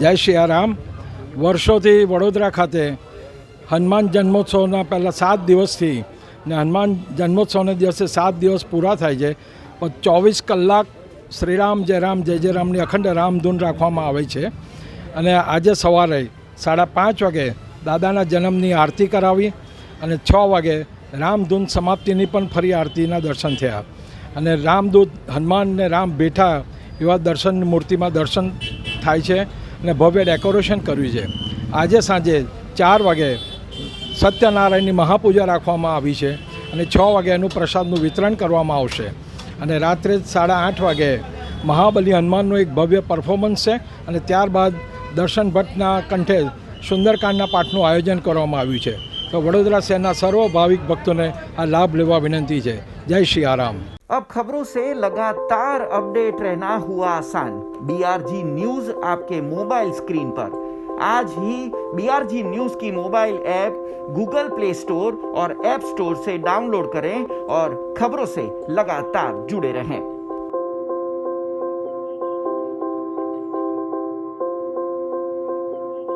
જય સિયારામ. વર્ષોથી વડોદરા ખાતે હનુમાન જન્મોત્સવના પહેલાં 7 દિવસથી ને હનુમાન જન્મોત્સવના દિવસે 7 દિવસ પૂરા થાય છે, પણ 24 કલાક શ્રીરામ જય રામની અખંડ રામધૂન રાખવામાં આવે છે. અને આજે સવારે 5:30 વાગે દાદાના જન્મની આરતી કરાવી અને 6 વાગે રામધૂન સમાપ્તિની પણ ફરી આરતીના દર્શન થયા. અને રામદૂત હનુમાન ને રામ બેઠા એવા દર્શન મૂર્તિમાં દર્શન થાય છે અને ભવ્ય ડેકોરેશન કર્યું છે. આજે સાંજે 4 વાગે સત્યનારાયણની મહાપૂજા રાખવામાં આવી છે અને 6 વાગે એનું પ્રસાદનું વિતરણ કરવામાં આવશે. અને રાત્રે 8:30 વાગે મહાબલી હનુમાનનું એક ભવ્ય પરફોર્મન્સ છે અને ત્યારબાદ દર્શન ભટ્ટના કંઠે સુંદરકાંડના પાઠનું આયોજન કરવામાં આવ્યું છે. તો વડોદરા શહેરના સર્વ ભાવિક ભક્તોને આ લાભ લેવા વિનંતી છે. જય સિયારામ. अब खबरों से लगातार अपडेट रहना हुआ आसान. BRG न्यूज आपके मोबाइल स्क्रीन पर आज ही BRG न्यूज की mobile app Google play store और ऐप स्टोर से डाउनलोड करें और खबरों से लगातार जुड़े रहें.